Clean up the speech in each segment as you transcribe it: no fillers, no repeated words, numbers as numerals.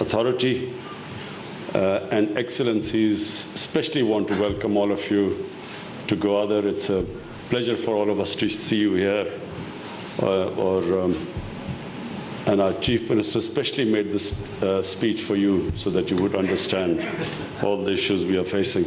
authority, and excellencies, especially want to welcome all of you to Gwadar. It's a pleasure for all of us to see you here. And our Chief Minister especially made this speech for you so that you would understand all the issues we are facing.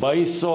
2200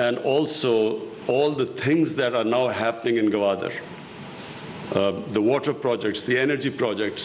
and also all the things that are now happening in Gwadar, the water projects, the energy projects।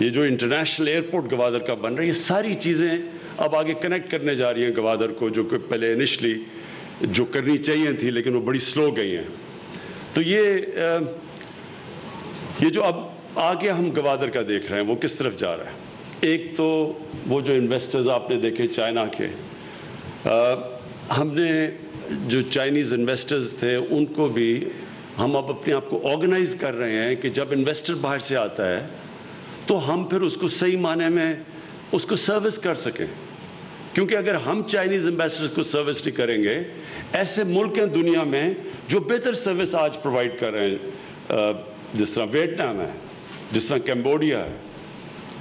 یہ جو international airport Gwadar کا بن رہا ہے، یہ ساری چیزیں اب آگے کنیکٹ کرنے جا رہی ہیں گوادر کو، جو کہ پہلے انیشلی جو کرنی چاہیے تھی لیکن وہ بڑی سلو گئی ہیں. تو یہ جو اب آگے ہم گوادر کا دیکھ رہے ہیں وہ کس طرف جا رہا ہے. ایک تو وہ جو انویسٹرز آپ نے دیکھے چائنا کے، ہم نے جو چائنیز انویسٹرز تھے ان کو بھی ہم اب اپنے آپ کو آرگنائز کر رہے ہیں کہ جب انویسٹر باہر سے آتا ہے تو ہم پھر اس کو صحیح معنی میں اس کو سروس کر سکیں. کیونکہ اگر ہم چائنیز انویسٹرز کو سروس نہیں کریں گے، ایسے ملک ہیں دنیا میں جو بہتر سروس آج پرووائڈ کر رہے ہیں، جس طرح ویتنام ہے، جس طرح کمبوڈیا ہے،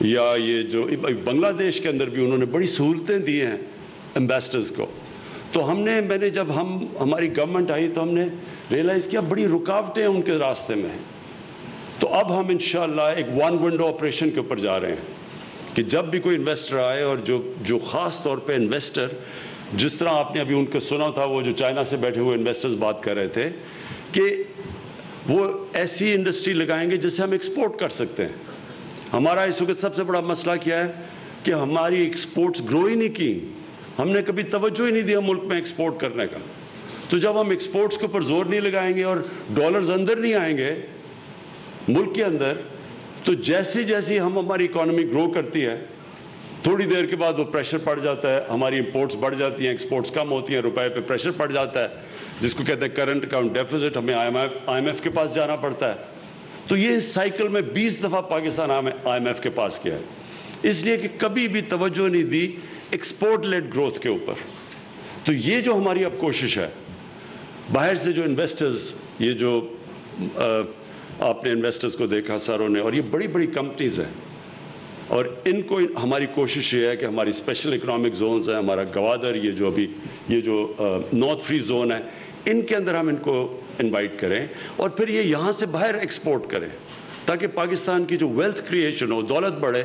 یا یہ جو بنگلہ دیش کے اندر بھی انہوں نے بڑی سہولتیں دی ہیں امبیسڈرز کو. تو میں نے جب ہماری گورنمنٹ آئی تو ہم نے ریئلائز کیا بڑی رکاوٹیں ان کے راستے میں. تو اب ہم انشاءاللہ ایک ون ونڈو آپریشن کے اوپر جا رہے ہیں کہ جب بھی کوئی انویسٹر آئے، اور جو خاص طور پہ انویسٹر، جس طرح آپ نے ابھی ان کو سنا تھا، وہ جو چائنا سے بیٹھے ہوئے انویسٹرز بات کر رہے تھے کہ وہ ایسی انڈسٹری لگائیں گے جس سے ہم ایکسپورٹ کر سکتے ہیں. ہمارا اس وقت سب سے بڑا مسئلہ کیا ہے کہ ہماری ایکسپورٹس گرو ہی نہیں کی. ہم نے کبھی توجہ ہی نہیں دیا ملک میں ایکسپورٹ کرنے کا. تو جب ہم ایکسپورٹس کے اوپر زور نہیں لگائیں گے اور ڈالرز اندر نہیں آئیں گے ملک کے اندر، تو جیسی جیسی ہماری اکانومی گرو کرتی ہے، تھوڑی دیر کے بعد وہ پریشر پڑ جاتا ہے، ہماری امپورٹس بڑھ جاتی ہیں، ایکسپورٹس کم ہوتی ہیں، روپے پہ پریشر پڑ جاتا ہے، جس کو کہتے ہیں کرنٹ اکاؤنٹ ڈیفیسٹ. ہمیں آئی ایم ایف کے پاس جانا پڑتا ہے. تو یہ سائیکل میں 20 دفعہ پاکستان آئی ایم ایف کے پاس کیا ہے، اس لیے کہ کبھی بھی توجہ نہیں دی ایکسپورٹ لیڈ گروتھ کے اوپر. تو یہ جو ہماری اب کوشش ہے، باہر سے جو انویسٹرز، یہ جو آپ نے انویسٹرز کو دیکھا ساروں نے، اور یہ بڑی بڑی کمپنیز ہیں، اور ان کو ہماری کوشش یہ ہے کہ ہماری اسپیشل اکنامک زونز ہیں، ہمارا گوادر، یہ جو نارتھ فری زون ہے، ان کے اندر ہم ان کو انوائٹ کریں اور پھر یہ یہاں سے باہر ایکسپورٹ کریں تاکہ پاکستان کی جو ویلتھ کریشن ہو، دولت بڑھے،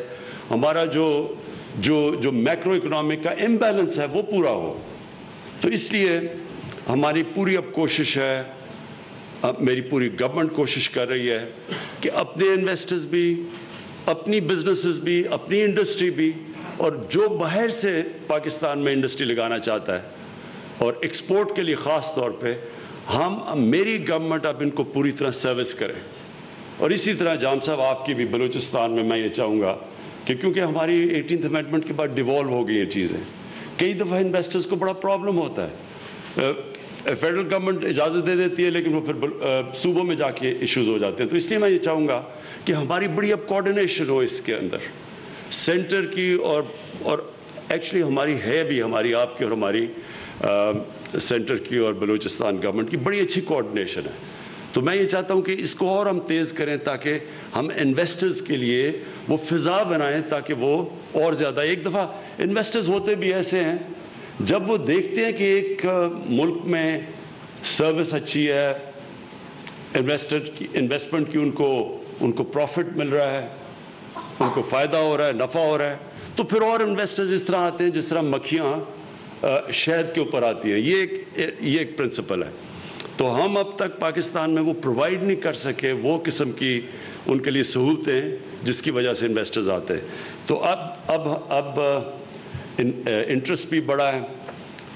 ہمارا جو میکرو اکنامک کا امبیلنس ہے وہ پورا ہو. تو اس لیے ہماری پوری اب کوشش ہے، میری پوری گورنمنٹ کوشش کر رہی ہے کہ اپنے انویسٹرز بھی، اپنی بزنسز بھی، اپنی انڈسٹری بھی، اور جو باہر سے پاکستان میں انڈسٹری لگانا چاہتا ہے اور ایکسپورٹ کے لیے خاص طور پہ، میری گورنمنٹ اب ان کو پوری طرح سروس کرے. اور اسی طرح جام صاحب آپ کی بھی بلوچستان میں یہ چاہوں گا کہ کیونکہ ہماری 18th امینڈمنٹ کے بعد ڈیوالو ہو گئی یہ چیزیں، کئی دفعہ انویسٹرز کو بڑا پرابلم ہوتا ہے. فیڈرل گورنمنٹ اجازت دے دیتی ہے لیکن وہ پھر صوبوں میں جا کے ایشوز ہو جاتے ہیں. تو اس لیے میں یہ چاہوں گا کہ ہماری بڑی اب کوآرڈینیشن ہو اس کے اندر سینٹر کی، اور ایکچولی ہماری ہے بھی، ہماری آپ کی اور ہماری سینٹر کی اور بلوچستان گورنمنٹ کی بڑی اچھی کوآرڈینیشن ہے. تو میں یہ چاہتا ہوں کہ اس کو اور ہم تیز کریں تاکہ ہم انویسٹرز کے لیے وہ فضا بنائیں تاکہ وہ اور زیادہ. ایک دفعہ انویسٹرز ہوتے بھی ایسے ہیں، جب وہ دیکھتے ہیں کہ ایک ملک میں سروس اچھی ہے، انویسٹمنٹ کی ان کو پروفٹ مل رہا ہے، ان کو فائدہ ہو رہا ہے، نفع ہو رہا ہے، تو پھر اور انویسٹرز اس طرح آتے ہیں جس طرح مکھیاں شہد کے اوپر آتی ہیں. یہ ایک پرنسپل ہے. تو ہم اب تک پاکستان میں وہ پرووائڈ نہیں کر سکے وہ قسم کی ان کے لیے سہولتیں جس کی وجہ سے انویسٹرز آتے ہیں. تو اب انٹرسٹ بھی بڑا ہے.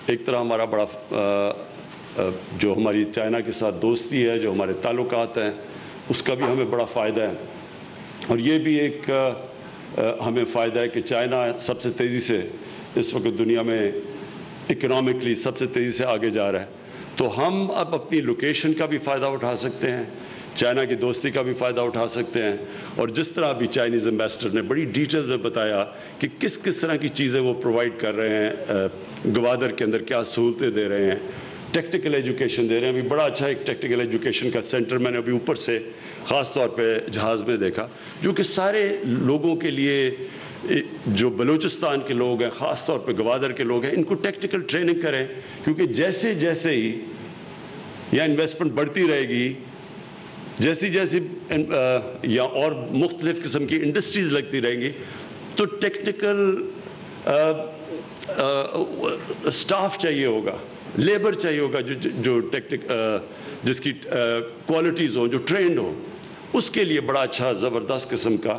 ایک طرح ہمارا بڑا جو ہماری چائنا کے ساتھ دوستی ہے، جو ہمارے تعلقات ہیں، اس کا بھی ہمیں بڑا فائدہ ہے. اور یہ بھی ایک ہمیں فائدہ ہے کہ چائنا سب سے تیزی سے اس وقت دنیا میں اکنامکلی سب سے تیزی سے آگے جا رہا ہے. تو ہم اب اپنی لوکیشن کا بھی فائدہ اٹھا سکتے ہیں، چائنا کی دوستی کا بھی فائدہ اٹھا سکتے ہیں. اور جس طرح ابھی چائنیز امبیسڈر نے بڑی ڈیٹیل میں بتایا کہ کس طرح کی چیزیں وہ پرووائڈ کر رہے ہیں گوادر کے اندر، کیا سہولتیں دے رہے ہیں، ٹیکنیکل ایجوکیشن دے رہے ہیں. ابھی بڑا اچھا ایک ٹیکنیکل ایجوکیشن کا سینٹر میں نے ابھی اوپر سے خاص طور پہ جہاز میں دیکھا، جو کہ سارے لوگوں کے لیے، جو بلوچستان کے لوگ ہیں، خاص طور پہ گوادر کے لوگ ہیں، ان کو ٹیکنیکل ٹریننگ کریں. کیونکہ جیسے ہی یا انویسٹمنٹ بڑھتی رہے گی، جیسی یا اور مختلف قسم کی انڈسٹریز لگتی رہیں گی، تو ٹیکنیکل سٹاف چاہیے ہوگا، لیبر چاہیے ہوگا جو جس کی کوالٹیز ہو، جو ٹرینڈ ہو. اس کے لیے بڑا اچھا زبردست قسم کا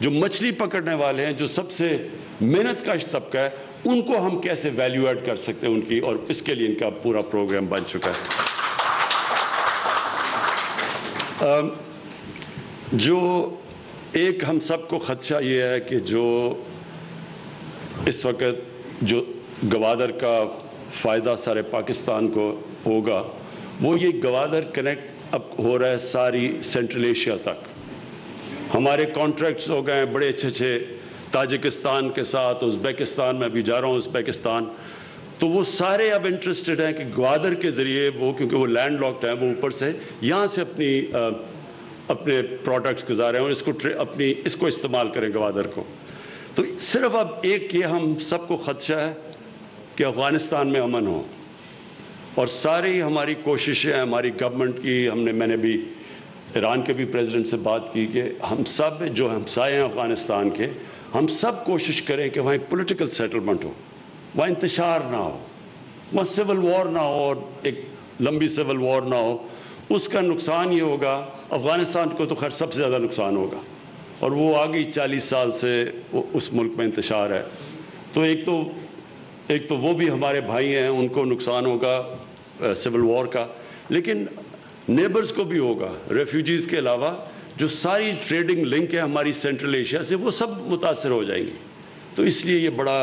جو مچھلی پکڑنے والے ہیں, جو سب سے محنت کش طبقہ ہے, ان کو ہم کیسے ویلیو ایڈ کر سکتے ہیں ان کی, اور اس کے لیے ان کا پورا پروگرام بن چکا ہے. جو ایک ہم سب کو خدشہ یہ ہے کہ جو اس وقت جو گوادر کا فائدہ سارے پاکستان کو ہوگا, وہ یہ گوادر کنیکٹ اب ہو رہا ہے ساری سینٹرل ایشیا تک. ہمارے کانٹریکٹس ہو گئے ہیں بڑے اچھے تاجکستان کے ساتھ, ازبیکستان میں بھی جا رہا ہوں ازبیکستان, تو وہ سارے اب انٹرسٹڈ ہیں کہ گوادر کے ذریعے وہ, کیونکہ وہ لینڈ لاکڈ ہیں, وہ اوپر سے یہاں سے اپنے پروڈکٹس گزارے ہیں اور اس کو استعمال کریں گوادر کو. تو صرف اب ایک یہ ہم سب کو خدشہ ہے کہ افغانستان میں امن ہو, اور ساری ہماری کوششیں ہیں ہماری گورنمنٹ کی. میں نے بھی ایران کے بھی پریزیڈنٹ سے بات کی کہ ہم سب جو ہمسائے ہیں افغانستان کے, ہم سب کوشش کریں کہ وہاں ایک پولیٹیکل سیٹلمنٹ ہو, وہاں انتشار نہ ہو, وہاں سول وار نہ ہو, اور ایک لمبی سول وار نہ ہو. اس کا نقصان یہ ہوگا, افغانستان کو تو خیر سب سے زیادہ نقصان ہوگا, اور وہ آگے 40 سال سے اس ملک میں انتشار ہے. تو ایک تو وہ بھی ہمارے بھائی ہیں, ان کو نقصان ہوگا سول وار کا, لیکن نیبرز کو بھی ہوگا. ریفیوجیز کے علاوہ جو ساری ٹریڈنگ لنک ہے ہماری سینٹرل ایشیا سے, وہ سب متاثر ہو جائیں گی. تو اس لیے یہ بڑا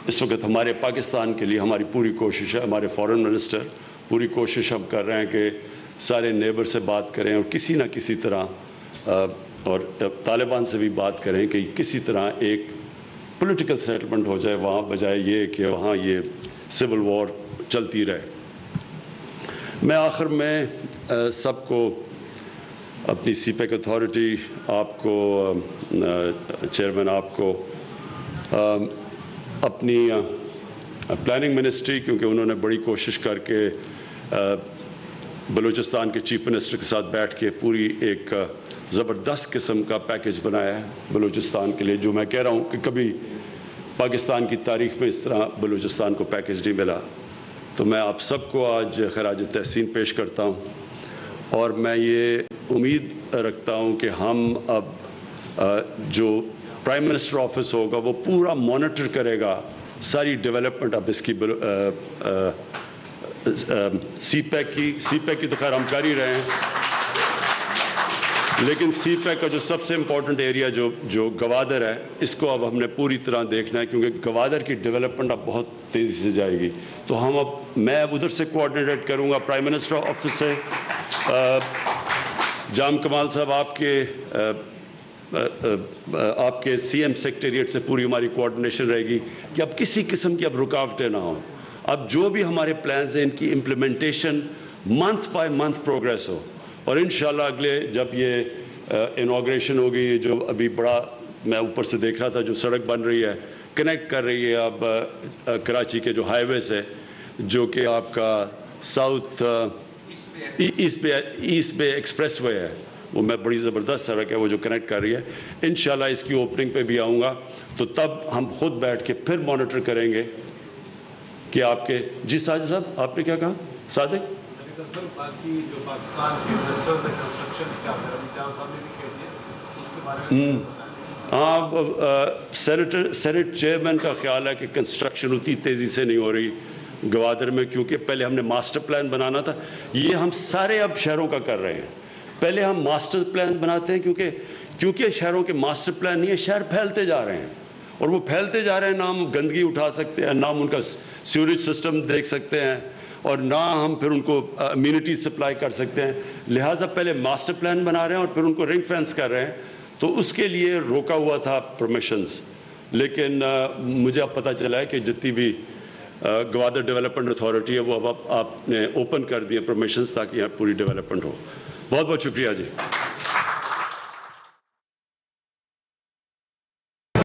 اس وقت ہمارے پاکستان کے لیے ہماری پوری کوشش ہے. ہمارے فارن منسٹر پوری کوشش ہم کر رہے ہیں کہ سارے نیبر سے بات کریں, اور کسی نہ کسی طرح, اور طالبان سے بھی بات کریں کہ کسی طرح ایک پولیٹیکل سیٹلمنٹ ہو جائے وہاں, بجائے یہ کہ وہاں یہ سول وار چلتی رہے. میں آخر میں سب کو, اپنی سی پیک اتھارٹی, آپ کو چیئرمین, آپ کو, اپنی پلاننگ منسٹری, کیونکہ انہوں نے بڑی کوشش کر کے بلوچستان کے چیف منسٹر کے ساتھ بیٹھ کے پوری ایک زبردست قسم کا پیکج بنایا ہے بلوچستان کے لیے, جو میں کہہ رہا ہوں کہ کبھی پاکستان کی تاریخ میں اس طرح بلوچستان کو پیکج نہیں ملا. تو میں آپ سب کو آج خراج تحسین پیش کرتا ہوں, اور میں یہ امید رکھتا ہوں کہ ہم اب جو پرائم منسٹر آفس ہوگا وہ پورا مانیٹر کرے گا ساری ڈیولپمنٹ. اب اس کی سی پیک کی تو خیر ہم کر ہی رہے ہیں, لیکن سی پیک کا جو سب سے امپورٹنٹ ایریا جو گوادر ہے, اس کو اب ہم نے پوری طرح دیکھنا ہے, کیونکہ گوادر کی ڈیولپمنٹ اب بہت تیزی سے جائے گی. تو میں اب ادھر سے کوآرڈینیٹ کروں گا پرائم منسٹر آفس سے. جام کمال صاحب, آپ کے سی ایم سیکریٹریٹ سے پوری ہماری کوآرڈینیشن رہے گی کہ اب کسی قسم کی اب رکاوٹیں نہ ہوں. اب جو بھی ہمارے پلانز ہیں ان کی implementation month by month progress ہو, اور انشاءاللہ اگلے جب یہ انوگریشن ہوگی, جو ابھی بڑا میں اوپر سے دیکھ رہا تھا, جو سڑک بن رہی ہے, کنیکٹ کر رہی ہے اب کراچی کے جو ہائی وے سے, جو کہ آپ کا ساؤتھ ایسٹ بے ایکسپریس وے ہے, وہ میں بڑی زبردست سڑک ہے وہ جو کنیکٹ کر رہی ہے. انشاءاللہ اس کی اوپننگ پہ بھی آؤں گا, تو تب ہم خود بیٹھ کے پھر مانیٹر کریں گے کہ آپ کے. جی ساجد صاحب, آپ نے کیا کہا؟ صادق, باقی جو پاکستان کے انویسٹرز ہیں کنسٹرکشن کیا جان صاحب نے بھی کہہ دیا اس کے بارے میں. ہاں, سینٹ چیئرمین کا خیال ہے کہ کنسٹرکشن اتنی تیزی سے نہیں ہو رہی گوادر میں, کیونکہ پہلے ہم نے ماسٹر پلان بنانا تھا. یہ ہم سارے اب شہروں کا کر رہے ہیں. پہلے ہم ماسٹر پلان بناتے ہیں کیونکہ شہروں کے ماسٹر پلان نہیں ہے, شہر پھیلتے جا رہے ہیں, اور وہ پھیلتے جا رہے ہیں. نہ ہم گندگی اٹھا سکتے ہیں, نہ ہم ان کا سیوریج سسٹم دیکھ سکتے ہیں, اور نہ ہم پھر ان کو امیونٹیز سپلائی کر سکتے ہیں. لہٰذا پہلے ماسٹر پلان بنا رہے ہیں اور پھر ان کو رنگ فینس کر رہے ہیں. تو اس کے لیے روکا ہوا تھا پرمیشنز, لیکن مجھے اب پتہ چلا ہے کہ جتنی بھی گوادر ڈیولپمنٹ اتھارٹی ہے وہ اب آپ نے اوپن کر دی پرمیشنز, تاکہ یہاں پوری ڈیولپمنٹ ہو. بہت بہت شکریہ جی.